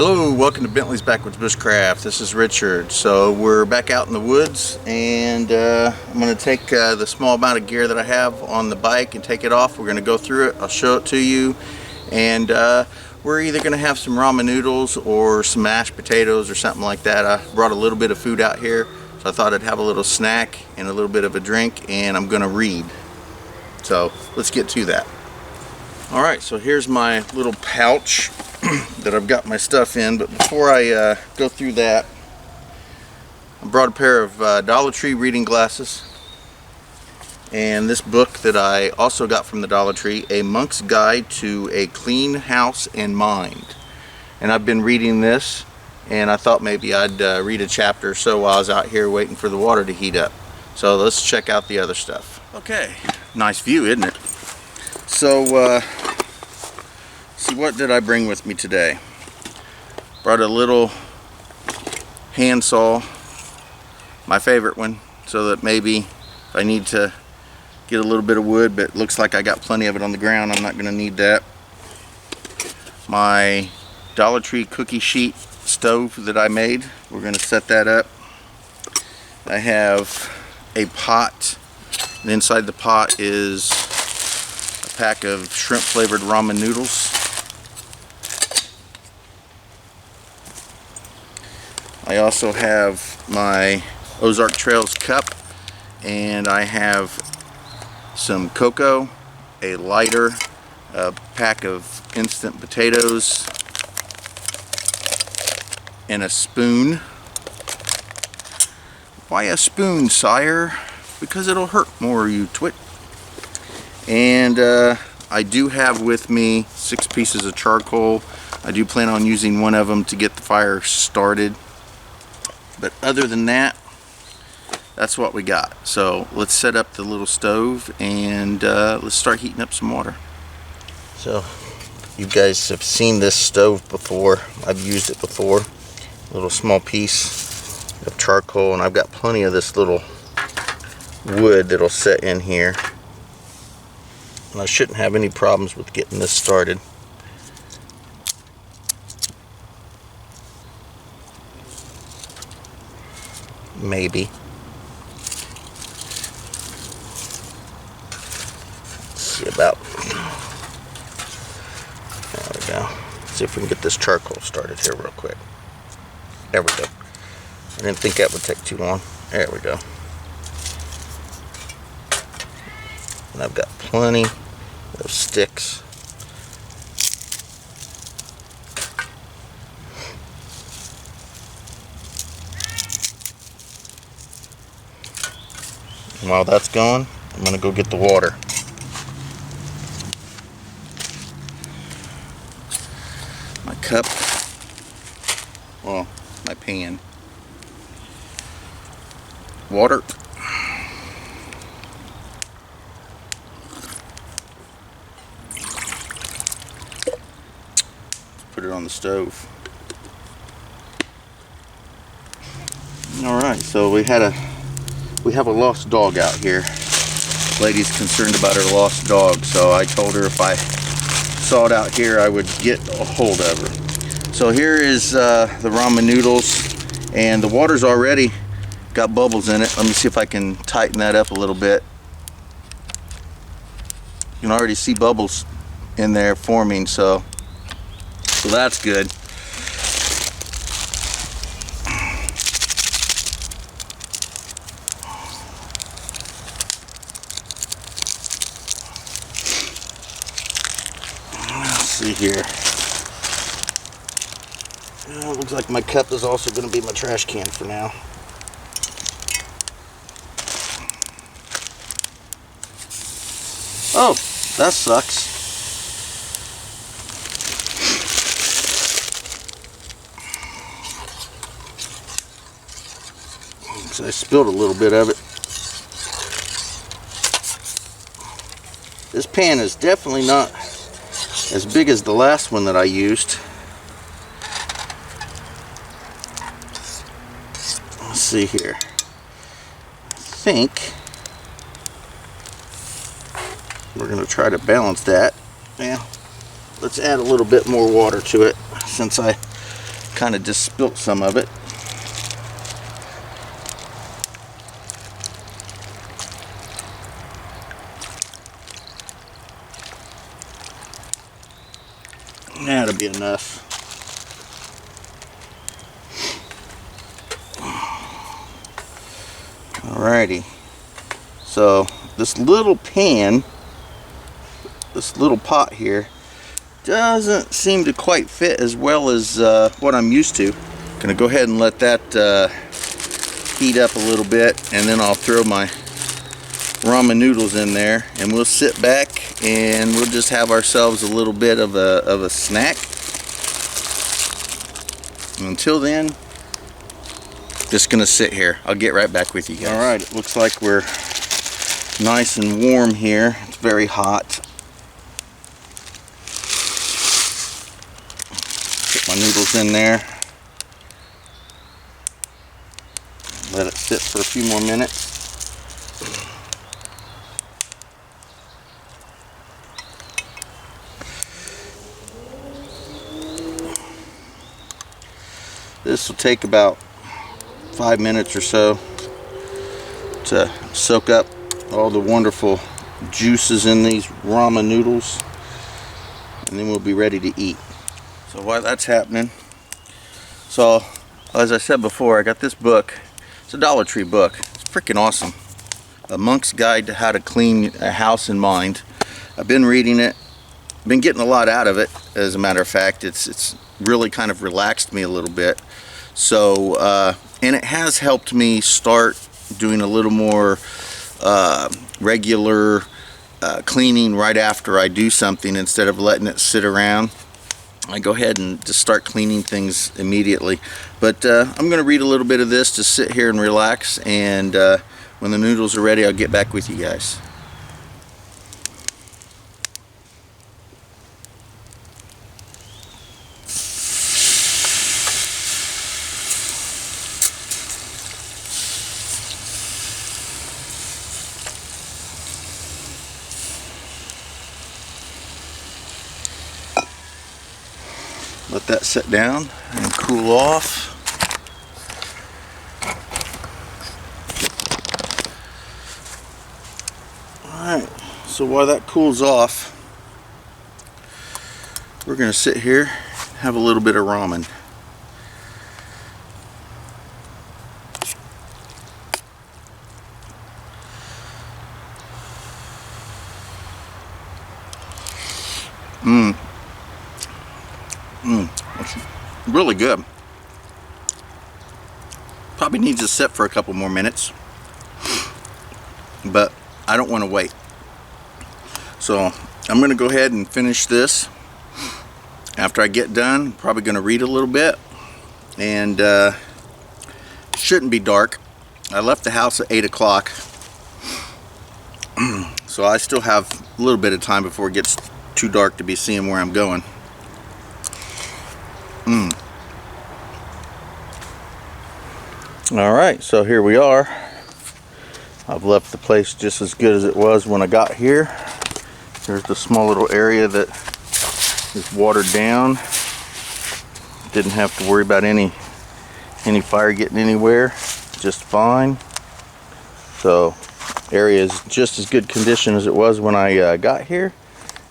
Hello, welcome to Bentley's Backwoods Bushcraft. This is Richard. So we're back out in the woods, and I'm going to take the small amount of gear that I have on the bike and take it off. We're going to go through it. I'll show it to you, and we're either going to have some ramen noodles or some mashed potatoes or something like that. I brought a little bit of food out here, so I thought I'd have a little snack and a little bit of a drink, and I'm going to read. So let's get to that. Alright, so here's my little pouch that I've got my stuff in, but before I go through that, I brought a pair of Dollar Tree reading glasses and this book that I also got from the Dollar Tree, A Monk's Guide to a Clean House and Mind. And I've been reading this, and I thought maybe I'd read a chapter or so while I was out here waiting for the water to heat up. So let's check out the other stuff. Okay, nice view, isn't it? So see, what did I bring with me today? Brought a little handsaw, my favorite one, so that maybe if I need to get a little bit of wood, but it looks like I got plenty of it on the ground, I'm not going to need that. My Dollar Tree cookie sheet stove that I made, we're going to set that up. I have a pot, and inside the pot is a pack of shrimp flavored ramen noodles. I also have my Ozark Trails cup, and I have some cocoa, a lighter, a pack of instant potatoes, and a spoon. Why a spoon, sire? Because it'll hurt more, you twit. And I do have with me 6 pieces of charcoal. I do plan on using one of them to get the fire started. But other than that, that's what we got. So let's set up the little stove and let's start heating up some water. So you guys have seen this stove before. I've used it before. A little small piece of charcoal, and I've got plenty of this little wood that'll set in here. And I shouldn't have any problems with getting this started. Maybe. Let's see about. There we go. Let's see if we can get this charcoal started here real quick. There we go. I didn't think that would take too long. There we go. And I've got plenty of sticks. And while that's going, I'm going to go get the water. My cup, well, my pan. Water. Put it on the stove. Alright, so we have a lost dog out here. Lady's concerned about her lost dog, so I told her if I saw it out here I would get a hold of her. So here is the ramen noodles, and the water's already got bubbles in it. Let me see if I can tighten that up a little bit. You can already see bubbles in there forming, so that's good. See here. It looks like my cup is also going to be my trash can for now. Oh, that sucks. So I spilled a little bit of it. This pan is definitely not as big as the last one that I used. Let's see here. I think we're going to try to balance that. Yeah, let's add a little bit more water to it, since I kind of just spilt some of it. That'll be enough. Alrighty. So this little pan, this little pot here, doesn't seem to quite fit as well as what I'm used to. Gonna go ahead and let that heat up a little bit, and then I'll throw my ramen noodles in there, and we'll sit back and we'll just have ourselves a little bit of a snack. Until then, just gonna sit here. I'll get right back with you guys. Alright, it looks like we're nice and warm here. It's very hot. Put my noodles in there. Let it sit for a few more minutes. This will take about 5 minutes or so to soak up all the wonderful juices in these ramen noodles, and then we'll be ready to eat. So while that's happening, so as I said before, I got this book. It's a Dollar Tree book. It's freaking awesome. A Monk's Guide to How to Clean a House and Mind. I've been reading it. Been getting a lot out of it, as a matter of fact. It's really kind of relaxed me a little bit. So and it has helped me start doing a little more regular cleaning right after I do something, instead of letting it sit around. I go ahead and just start cleaning things immediately. But I'm going to read a little bit of this to sit here and relax, and when the noodles are ready, I'll get back with you guys. Let that sit down and cool off. Alright, so while that cools off, we're going to sit here and have a little bit of ramen. It's really good. Probably needs to sit for a couple more minutes, but I don't want to wait. So I'm going to go ahead and finish this. After I get done, I'm probably going to read a little bit, and shouldn't be dark. I left the house at 8 o'clock, so I still have a little bit of time before it gets too dark to be seeing where I'm going. Alright, so here we are. I've left the place just as good as it was when I got here. There's the small little area that is watered down. Didn't have to worry about any fire getting anywhere, just fine. So area is just as good condition as it was when I got here.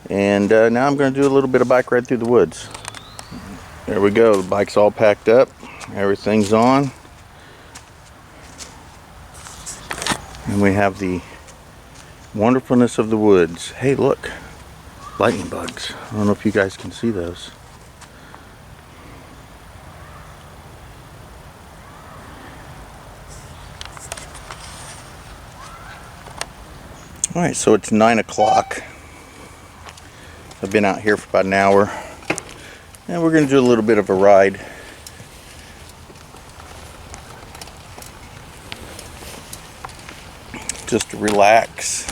And now I'm going to do a little bit of bike ride through the woods. There we go, the bike's all packed up, everything's on. And we have the wonderfulness of the woods. Hey, look, lightning bugs. I don't know if you guys can see those. Alright, so it's 9 o'clock. I've been out here for about an hour. And we're going to do a little bit of a ride. Just to relax.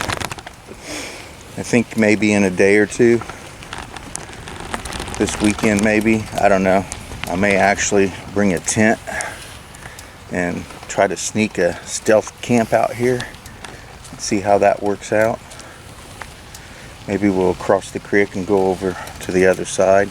I think maybe in a day or two. This weekend maybe. I don't know. I may actually bring a tent and try to sneak a stealth camp out here. See how that works out. Maybe we'll cross the creek and go over to the other side.